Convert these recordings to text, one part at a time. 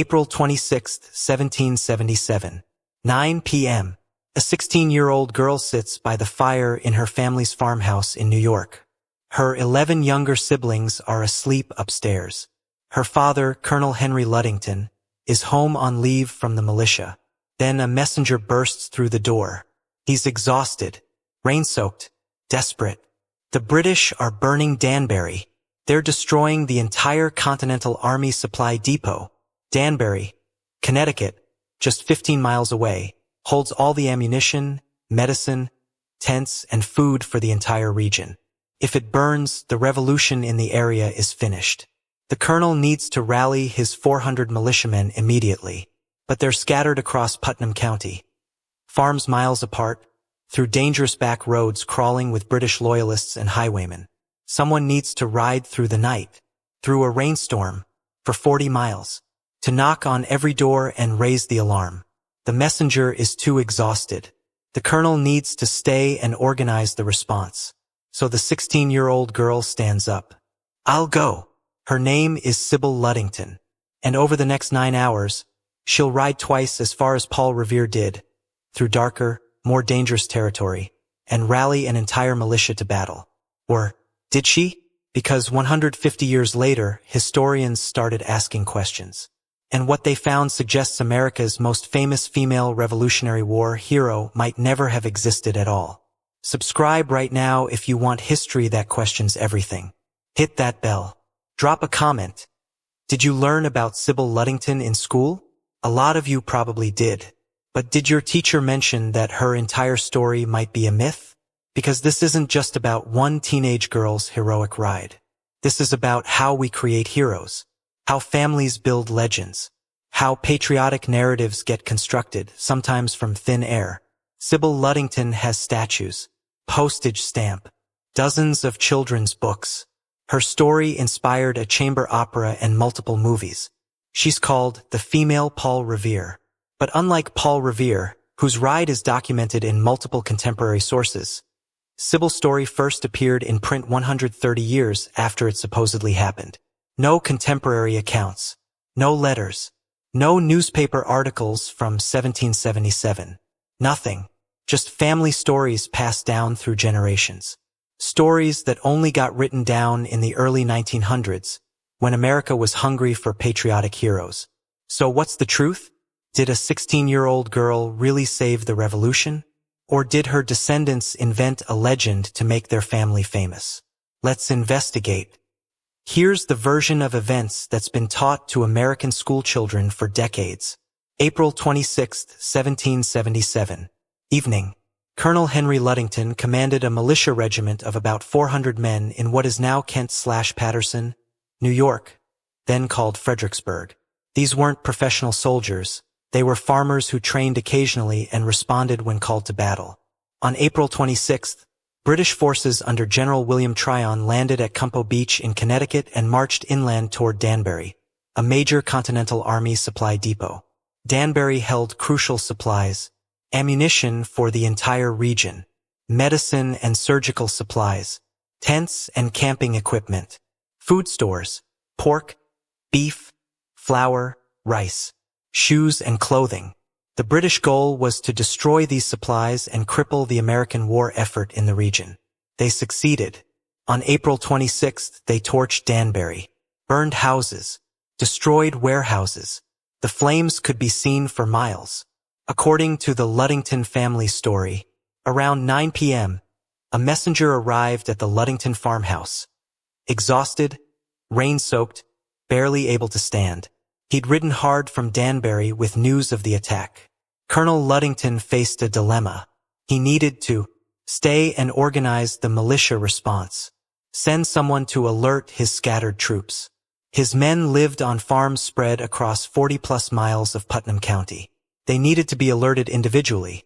April 26, 1777. 9 p.m. A 16-year-old girl sits by the fire in her family's farmhouse in New York. Her 11 younger siblings are asleep upstairs. Her father, Colonel Henry Ludington, is home on leave from the militia. Then a messenger bursts through the door. He's exhausted, rain-soaked, desperate. The British are burning Danbury. They're destroying the entire Continental Army Supply Depot. Danbury, Connecticut, just 15 miles away, holds all the ammunition, medicine, tents, and food for the entire region. If it burns, the revolution in the area is finished. The colonel needs to rally his 400 militiamen immediately, but they're scattered across Putnam County. Farms miles apart, through dangerous back roads crawling with British loyalists and highwaymen. Someone needs to ride through the night, through a rainstorm, for 40 miles, to knock on every door and raise the alarm. The messenger is too exhausted. The colonel needs to stay and organize the response. So the 16-year-old girl stands up. I'll go. Her name is Sybil Ludington, and over the next 9 hours, she'll ride twice as far as Paul Revere did, through darker, more dangerous territory, and rally an entire militia to battle. Or, did she? Because 150 years later, historians started asking questions. And what they found suggests America's most famous female Revolutionary War hero might never have existed at all. Subscribe right now if you want history that questions everything. Hit that bell. Drop a comment. Did you learn about Sybil Ludington in school? A lot of you probably did. But did your teacher mention that her entire story might be a myth? Because this isn't just about one teenage girl's heroic ride. This is about how we create heroes, how families build legends, how patriotic narratives get constructed, sometimes from thin air. Sybil Ludington has statues, postage stamp, dozens of children's books. Her story inspired a chamber opera and multiple movies. She's called the female Paul Revere. But unlike Paul Revere, whose ride is documented in multiple contemporary sources, Sybil's story first appeared in print 130 years after it supposedly happened. No contemporary accounts, no letters, no newspaper articles from 1777. Nothing. Just family stories passed down through generations. Stories that only got written down in the early 1900s, when America was hungry for patriotic heroes. So what's the truth? Did a 16-year-old girl really save the revolution? Or did her descendants invent a legend to make their family famous? Let's investigate. Here's the version of events that's been taught to American schoolchildren for decades. April 26, 1777. Evening. Colonel Henry Ludington commanded a militia regiment of about 400 men in what is now Kent/Patterson, New York, then called Fredericksburg. These weren't professional soldiers. They were farmers who trained occasionally and responded when called to battle. On April 26th, British forces under General William Tryon landed at Campo Beach in Connecticut and marched inland toward Danbury, a major Continental Army supply depot. Danbury held crucial supplies, ammunition for the entire region, medicine and surgical supplies, tents and camping equipment, food stores, pork, beef, flour, rice, shoes and clothing. The British goal was to destroy these supplies and cripple the American war effort in the region. They succeeded. On April 26th, they torched Danbury, burned houses, destroyed warehouses. The flames could be seen for miles. According to the Ludington family story, around 9 p.m., a messenger arrived at the Ludington farmhouse. Exhausted, rain-soaked, barely able to stand. He'd ridden hard from Danbury with news of the attack. Colonel Ludington faced a dilemma. He needed to stay and organize the militia response, send someone to alert his scattered troops. His men lived on farms spread across 40-plus miles of Putnam County. They needed to be alerted individually.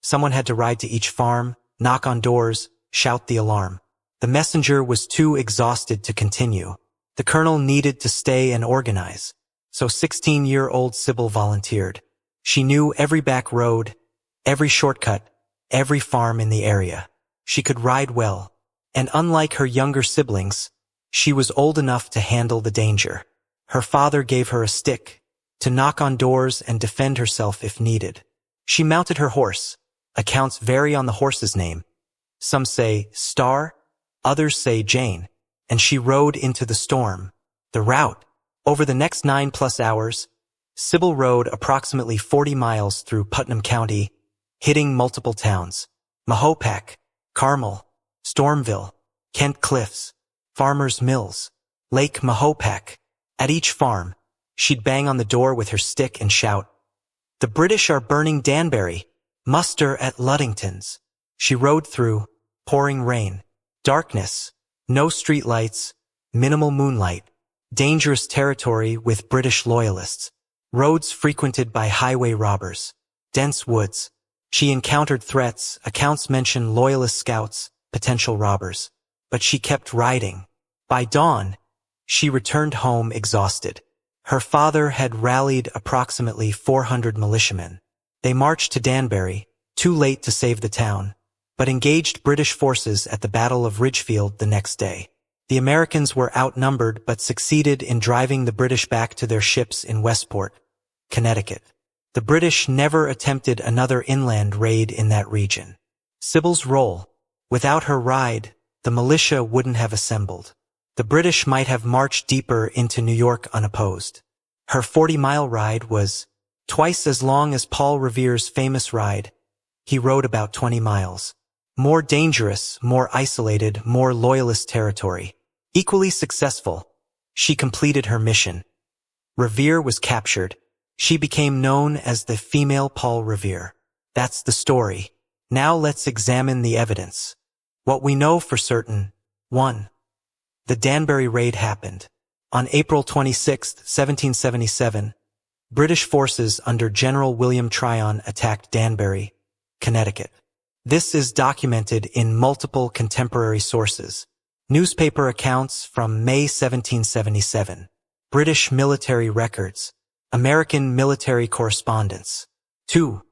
Someone had to ride to each farm, knock on doors, shout the alarm. The messenger was too exhausted to continue. The colonel needed to stay and organize. So 16-year-old Sybil volunteered. She knew every back road, every shortcut, every farm in the area. She could ride well, and unlike her younger siblings, she was old enough to handle the danger. Her father gave her a stick to knock on doors and defend herself if needed. She mounted her horse. Accounts vary on the horse's name. Some say Star, others say Jane, and she rode into the storm. The route. Over the next 9+ hours, Sybil rode approximately 40 miles through Putnam County, hitting multiple towns: Mahopac, Carmel, Stormville, Kent Cliffs, Farmers Mills, Lake Mahopac. At each farm, she'd bang on the door with her stick and shout, "The British are burning Danbury. Muster at Ludington's." She rode through pouring rain, darkness, no street lights, minimal moonlight, dangerous territory with British loyalists, roads frequented by highway robbers, dense woods. She encountered threats. Accounts mention loyalist scouts, potential robbers. But she kept riding. By dawn, she returned home exhausted. Her father had rallied approximately 400 militiamen. They marched to Danbury, too late to save the town, but engaged British forces at the Battle of Ridgefield the next day. The Americans were outnumbered but succeeded in driving the British back to their ships in Westport, Connecticut. The British never attempted another inland raid in that region. Sybil's role. Without her ride, the militia wouldn't have assembled. The British might have marched deeper into New York unopposed. Her 40-mile ride was twice as long as Paul Revere's famous ride. He rode about 20 miles. More dangerous, more isolated, more loyalist territory. Equally successful. She completed her mission. Revere was captured. She became known as the female Paul Revere. That's the story. Now let's examine the evidence. What we know for certain. 1. The Danbury raid happened. On April 26, 1777, British forces under General William Tryon attacked Danbury, Connecticut. This is documented in multiple contemporary sources. Newspaper accounts from May 1777, British military records, American military correspondence. 2.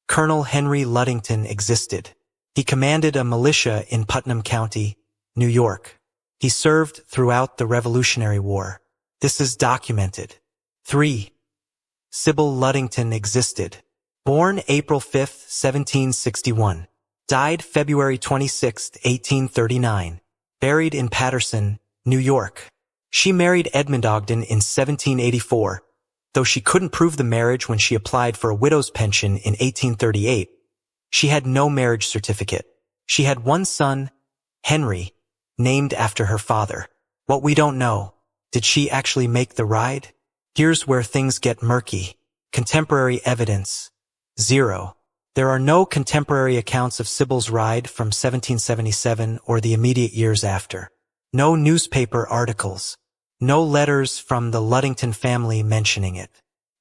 Colonel Henry Ludington existed. He commanded a militia in Putnam County, New York. He served throughout the Revolutionary War. This is documented. 3. Sybil Ludington existed. Born April 5, 1761. Died February 26, 1839. Buried in Paterson, New York. She married Edmund Ogden in 1784, though she couldn't prove the marriage when she applied for a widow's pension in 1838. She had no marriage certificate. She had one son, Henry, named after her father. What we don't know, did she actually make the ride? Here's where things get murky. Contemporary evidence. 0. There are no contemporary accounts of Sybil's ride from 1777 or the immediate years after. No newspaper articles. No letters from the Ludington family mentioning it.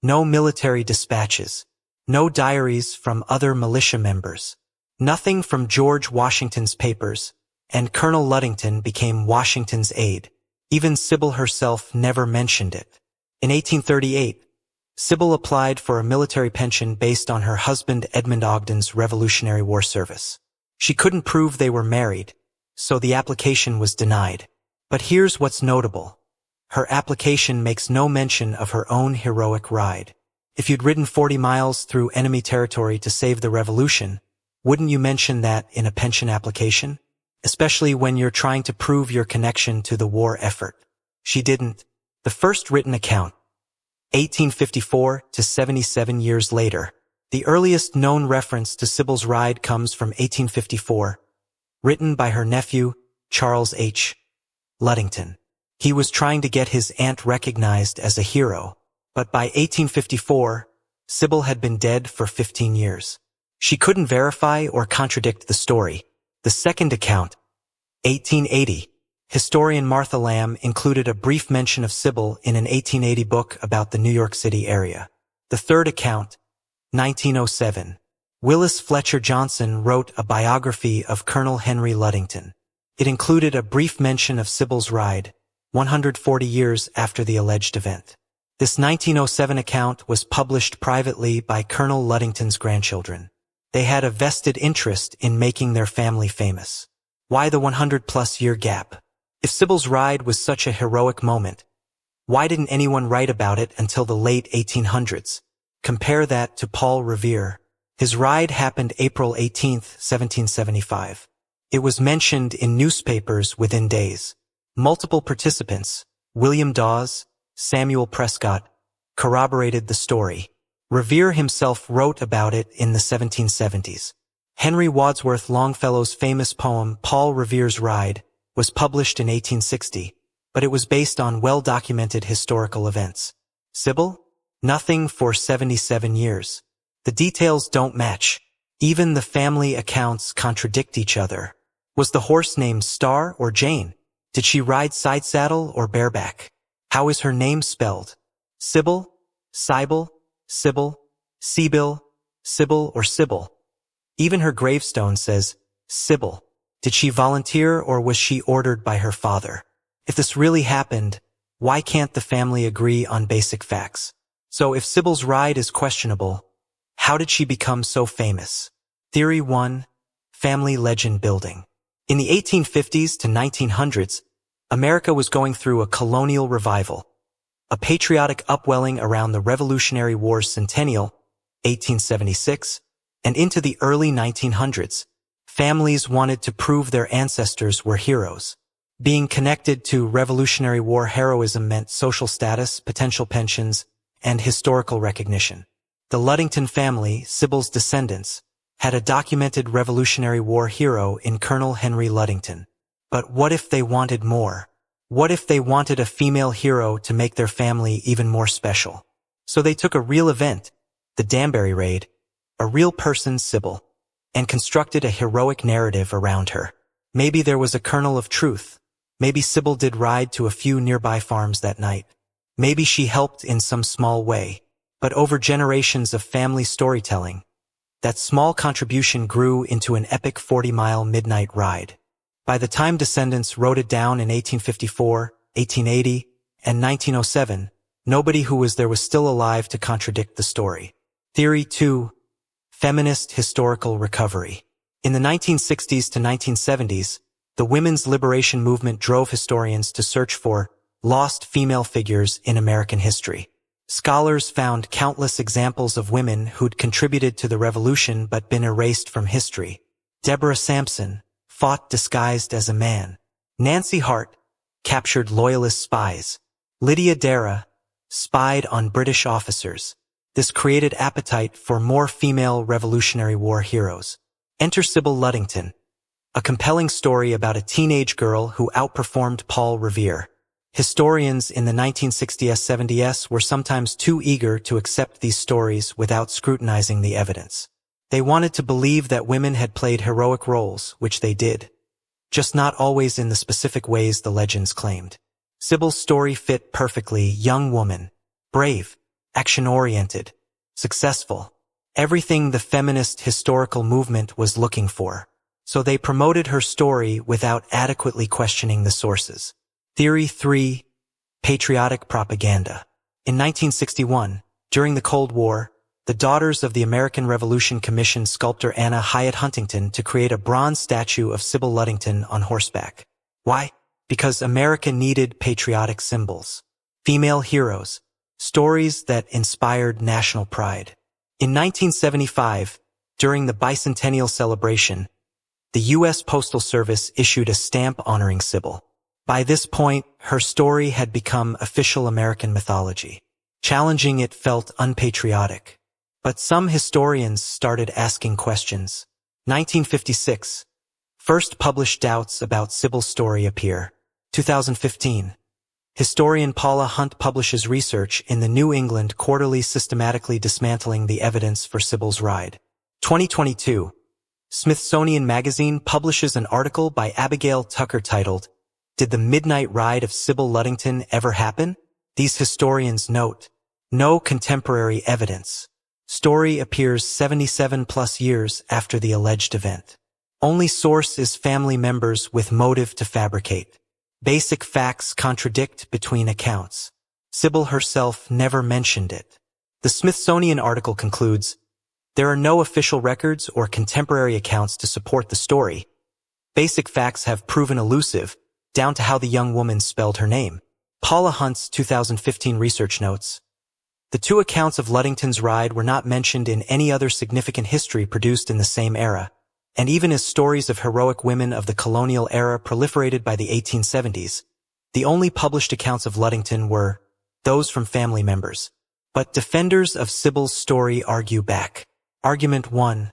No military dispatches. No diaries from other militia members. Nothing from George Washington's papers, and Colonel Ludington became Washington's aide. Even Sybil herself never mentioned it. In 1838, Sybil applied for a military pension based on her husband Edmund Ogden's Revolutionary War service. She couldn't prove they were married, so the application was denied. But here's what's notable. Her application makes no mention of her own heroic ride. If you'd ridden 40 miles through enemy territory to save the revolution, wouldn't you mention that in a pension application? Especially when you're trying to prove your connection to the war effort. She didn't. The first written account, 1854 to 77 years later. The earliest known reference to Sybil's ride comes from 1854, written by her nephew, Charles H. Ludington. He was trying to get his aunt recognized as a hero, but by 1854, Sybil had been dead for 15 years. She couldn't verify or contradict the story. The second account, 1880, historian Martha Lamb included a brief mention of Sybil in an 1880 book about the New York City area. The third account, 1907, Willis Fletcher Johnson wrote a biography of Colonel Henry Ludington. It included a brief mention of Sybil's ride, 140 years after the alleged event. This 1907 account was published privately by Colonel Ludington's grandchildren. They had a vested interest in making their family famous. Why the 100-plus year gap? If Sybil's ride was such a heroic moment, Why didn't anyone write about it until the late 1800s? Compare that to Paul Revere. His ride happened April 18, 1775. It was mentioned in newspapers within days. Multiple participants, William Dawes, Samuel Prescott, corroborated the story. Revere himself wrote about it in the 1770s. Henry Wadsworth Longfellow's famous poem, Paul Revere's Ride, was published in 1860, but it was based on well-documented historical events. Sybil? Nothing for 77 years. The details don't match. Even the family accounts contradict each other. Was the horse named Star or Jane? Did she ride side saddle or bareback? How is her name spelled? Sybil? Sybil? Sybil? Sybil? Sybil or Sybil? Even her gravestone says, Sybil. Did she volunteer or was she ordered by her father? If this really happened, why can't the family agree on basic facts? So if Sybil's ride is questionable, how did she become so famous? Theory 1. Family legend building. In the 1850s to 1900s, America was going through a colonial revival, a patriotic upwelling around the Revolutionary War's centennial, 1876, and into the early 1900s. Families wanted to prove their ancestors were heroes. Being connected to Revolutionary War heroism meant social status, potential pensions, and historical recognition. The Ludington family, Sybil's descendants, had a documented Revolutionary War hero in Colonel Henry Ludington. But what if they wanted more? What if they wanted a female hero to make their family even more special? So they took a real event, the Danbury Raid, a real person, Sybil, and constructed a heroic narrative around her. Maybe there was a kernel of truth. Maybe Sybil did ride to a few nearby farms that night. Maybe she helped in some small way. But over generations of family storytelling, that small contribution grew into an epic 40-mile midnight ride. By the time descendants wrote it down in 1854, 1880, and 1907, nobody who was there was still alive to contradict the story. Theory 2. Feminist historical recovery. In the 1960s to 1970s, the women's liberation movement drove historians to search for lost female figures in American history. Scholars found countless examples of women who'd contributed to the revolution but been erased from history. Deborah Sampson fought disguised as a man. Nancy Hart captured loyalist spies. Lydia Dara spied on British officers. This created appetite for more female Revolutionary War heroes. Enter Sybil Ludington, a compelling story about a teenage girl who outperformed Paul Revere. Historians in the 1960s-70s were sometimes too eager to accept these stories without scrutinizing the evidence. They wanted to believe that women had played heroic roles, which they did, just not always in the specific ways the legends claimed. Sybil's story fit perfectly: young woman, brave, action-oriented, successful, everything the feminist historical movement was looking for. So they promoted her story without adequately questioning the sources. Theory 3. Patriotic propaganda. In 1961, during the Cold War, the Daughters of the American Revolution commissioned sculptor Anna Hyatt Huntington to create a bronze statue of Sybil Ludington on horseback. Why? Because America needed patriotic symbols, female heroes, stories that inspired national pride. In 1975, during the bicentennial celebration, the U.S. Postal Service issued a stamp honoring Sybil. By this point, her story had become official American mythology. Challenging it felt unpatriotic. But some historians started asking questions. 1956. First published doubts about Sybil's story appear. 2015. Historian Paula Hunt publishes research in the New England Quarterly systematically dismantling the evidence for Sybil's ride. 2022. Smithsonian Magazine publishes an article by Abigail Tucker titled, "Did the Midnight Ride of Sybil Ludington Ever Happen?" These historians note, no contemporary evidence. Story appears 77+ years after the alleged event. Only source is family members with motive to fabricate. Basic facts contradict between accounts. Sybil herself never mentioned it. The Smithsonian article concludes, there are no official records or contemporary accounts to support the story. Basic facts have proven elusive, down to how the young woman spelled her name. Paula Hunt's 2015 research notes, the two accounts of Ludington's ride were not mentioned in any other significant history produced in the same era, and even as stories of heroic women of the colonial era proliferated by the 1870s, the only published accounts of Ludington were those from family members. But defenders of Sybil's story argue back. Argument 1.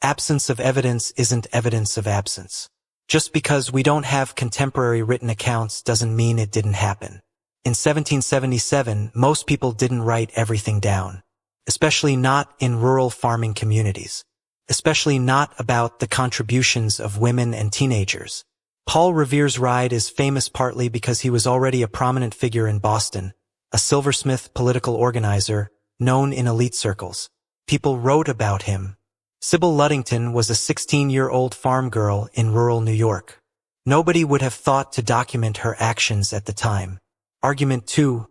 Absence of evidence isn't evidence of absence. Just because we don't have contemporary written accounts doesn't mean it didn't happen. In 1777, most people didn't write everything down, especially not in rural farming communities, especially not about the contributions of women and teenagers. Paul Revere's ride is famous partly because he was already a prominent figure in Boston, a silversmith political organizer known in elite circles. People wrote about him. Sybil Ludington was a 16-year-old farm girl in rural New York. Nobody would have thought to document her actions at the time. Argument 2.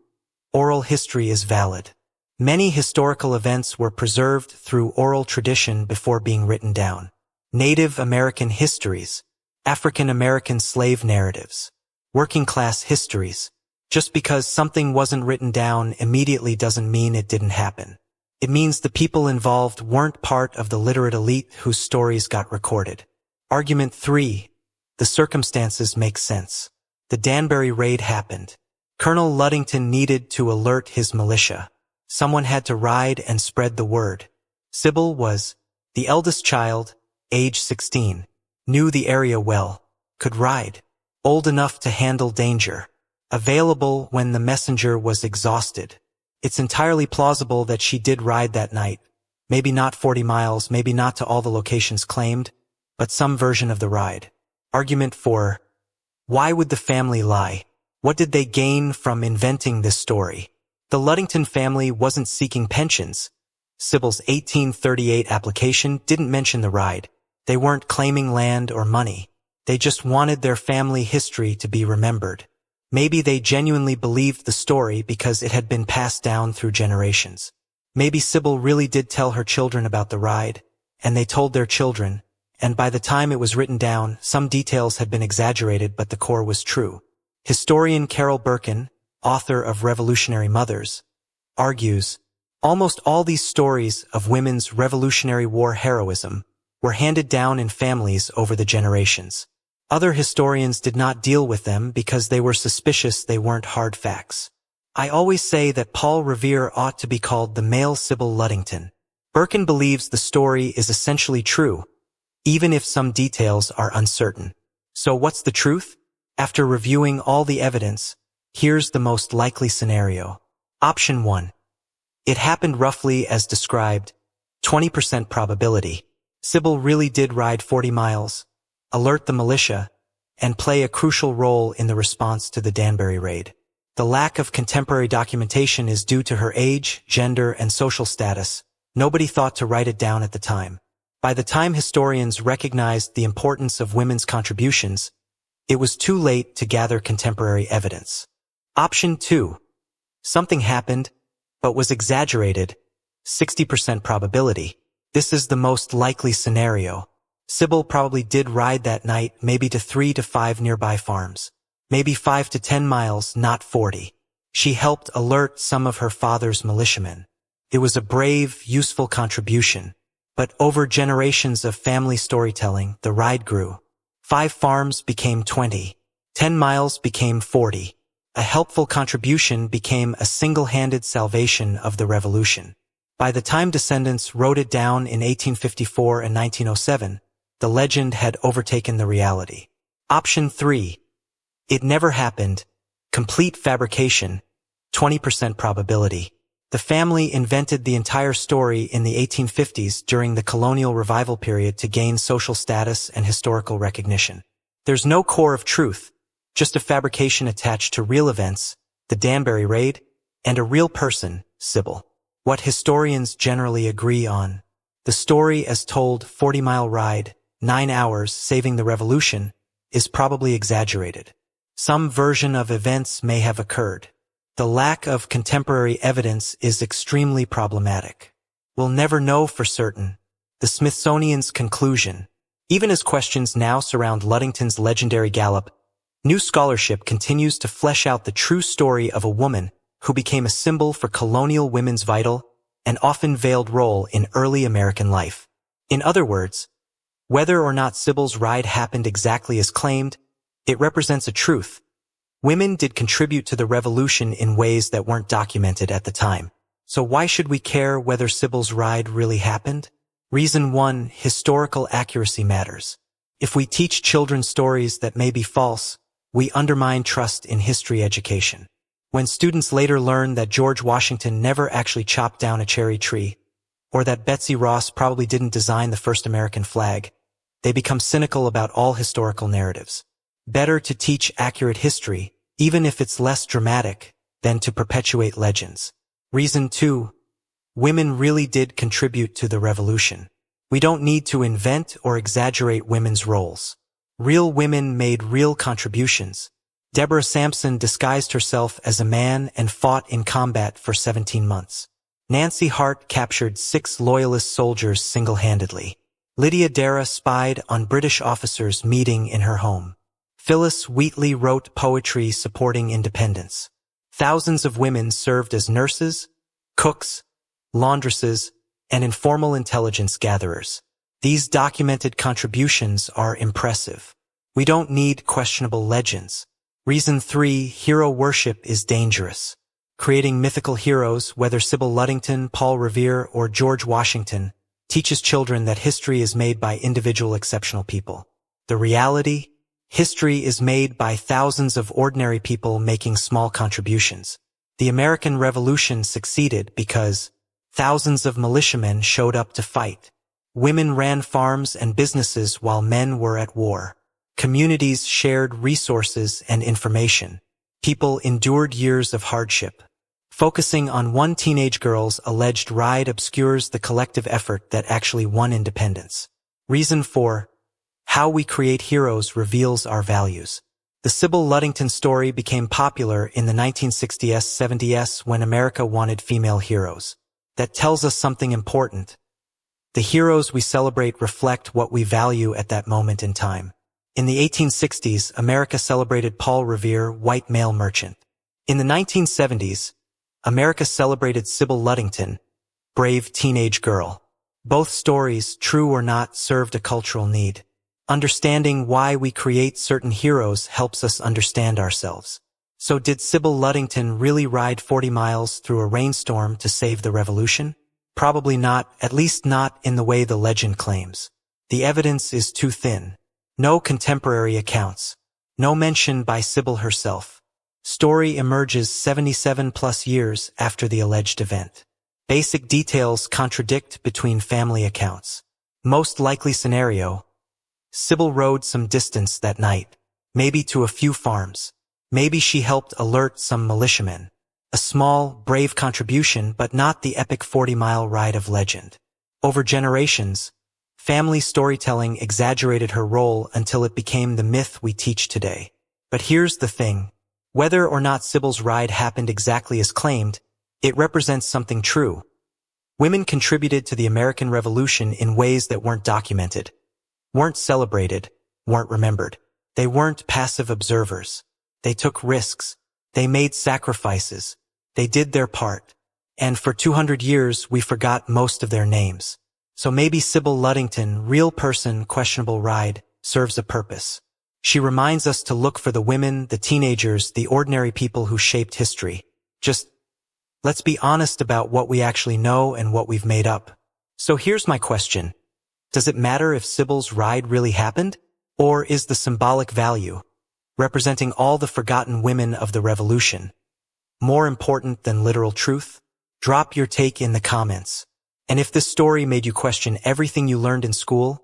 Oral history is valid. Many historical events were preserved through oral tradition before being written down. Native American histories, African American slave narratives, working class histories. Just because something wasn't written down immediately doesn't mean it didn't happen. It means the people involved weren't part of the literate elite whose stories got recorded. Argument 3. The circumstances make sense. The Danbury raid happened. Colonel Ludington needed to alert his militia. Someone had to ride and spread the word. Sybil was the eldest child, age 16, knew the area well, could ride, old enough to handle danger, available when the messenger was exhausted. It's entirely plausible that she did ride that night, maybe not 40 miles, maybe not to all the locations claimed, but some version of the ride. Argument 4. Why would the family lie? What did they gain from inventing this story? The Ludington family wasn't seeking pensions. Sybil's 1838 application didn't mention the ride. They weren't claiming land or money. They just wanted their family history to be remembered. Maybe they genuinely believed the story because it had been passed down through generations. Maybe Sybil really did tell her children about the ride, and they told their children, and by the time it was written down, some details had been exaggerated but the core was true. Historian Carol Birkin, author of Revolutionary Mothers, argues, almost all these stories of women's Revolutionary War heroism were handed down in families over the generations. Other historians did not deal with them because they were suspicious they weren't hard facts. I always say that Paul Revere ought to be called the male Sybil Ludington. Birkin believes the story is essentially true, even if some details are uncertain. So what's the truth? After reviewing all the evidence, here's the most likely scenario. Option 1. It happened roughly as described, 20% probability. Sybil really did ride 40 miles, alert the militia, and play a crucial role in the response to the Danbury raid. The lack of contemporary documentation is due to her age, gender, and social status. Nobody thought to write it down at the time. By the time historians recognized the importance of women's contributions, it was too late to gather contemporary evidence. Option 2. Something happened, but was exaggerated, 60% probability. This is the most likely scenario. Sybil probably did ride that night, maybe to 3 to 5 nearby farms. Maybe 5 to 10 miles, not 40. She helped alert some of her father's militiamen. It was a brave, useful contribution. But over generations of family storytelling, the ride grew. 5 farms became 20. 10 miles became 40. A helpful contribution became a single-handed salvation of the revolution. By the time descendants wrote it down in 1854 and 1907, the legend had overtaken the reality. Option 3. It never happened. Complete fabrication. 20% probability. The family invented the entire story in the 1850s during the colonial revival period to gain social status and historical recognition. There's no core of truth, just a fabrication attached to real events, the Danbury raid, and a real person, Sybil. What historians generally agree on. The story as told, 40-mile ride, 9 hours saving the revolution, is probably exaggerated. Some version of events may have occurred. The lack of contemporary evidence is extremely problematic. We'll never know for certain. The Smithsonian's conclusion. Even as questions now surround Ludington's legendary gallop, New scholarship continues to flesh out the true story of a woman who became a symbol for colonial women's vital and often veiled role in early American life. In other words, whether or not Sybil's ride happened exactly as claimed, it represents a truth. Women did contribute to the revolution in ways that weren't documented at the time. So why should we care whether Sybil's ride really happened? Reason 1, historical accuracy matters. If we teach children stories that may be false, we undermine trust in history education. When students later learn that George Washington never actually chopped down a cherry tree, or that Betsy Ross probably didn't design the first American flag, they become cynical about all historical narratives. Better to teach accurate history, even if it's less dramatic, than to perpetuate legends. Reason 2, women really did contribute to the revolution. We don't need to invent or exaggerate women's roles. Real women made real contributions. Deborah Sampson disguised herself as a man and fought in combat for 17 months. Nancy Hart captured 6 loyalist soldiers single-handedly. Lydia Dara spied on British officers meeting in her home. Phyllis Wheatley wrote poetry supporting independence. Thousands of women served as nurses, cooks, laundresses, and informal intelligence gatherers. These documented contributions are impressive. We don't need questionable legends. Reason 3, hero worship is dangerous. Creating mythical heroes, whether Sybil Ludington, Paul Revere, or George Washington, teaches children that history is made by individual exceptional people. The reality? History is made by thousands of ordinary people making small contributions. The American Revolution succeeded because thousands of militiamen showed up to fight. Women ran farms and businesses while men were at war. Communities shared resources and information. People endured years of hardship. Focusing on one teenage girl's alleged ride obscures the collective effort that actually won independence. Reason 4, how we create heroes reveals our values. The Sybil Ludington story became popular in the 1960s-70s when America wanted female heroes. That tells us something important. The heroes we celebrate reflect what we value at that moment in time. In the 1860s, America celebrated Paul Revere, white male merchant. In the 1970s, America celebrated Sybil Ludington, brave teenage girl. Both stories, true or not, served a cultural need. Understanding why we create certain heroes helps us understand ourselves. So did Sybil Ludington really ride 40 miles through a rainstorm to save the revolution? Probably not, at least not in the way the legend claims. The evidence is too thin. No contemporary accounts. No mention by Sybil herself. Story emerges 77+ years after the alleged event. Basic details contradict between family accounts. Most likely scenario: Sybil rode some distance that night, maybe to a few farms. Maybe she helped alert some militiamen. A small, brave contribution, but not the epic 40-mile ride of legend. Over generations, family storytelling exaggerated her role until it became the myth we teach today. But here's the thing. Whether or not Sybil's ride happened exactly as claimed, it represents something true. Women contributed to the American Revolution in ways that weren't documented, weren't celebrated, weren't remembered. They weren't passive observers. They took risks. They made sacrifices. They did their part. And for 200 years, we forgot most of their names. So maybe Sybil Ludington, real person, questionable ride, serves a purpose. She reminds us to look for the women, the teenagers, the ordinary people who shaped history. Just, let's be honest about what we actually know and what we've made up. So here's my question. Does it matter if Sybil's ride really happened? Or is the symbolic value, representing all the forgotten women of the revolution, more important than literal truth? Drop your take in the comments. And if this story made you question everything you learned in school,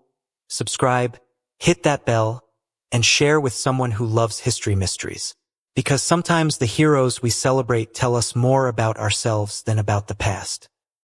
subscribe, hit that bell, and share with someone who loves history mysteries. Because sometimes the heroes we celebrate tell us more about ourselves than about the past.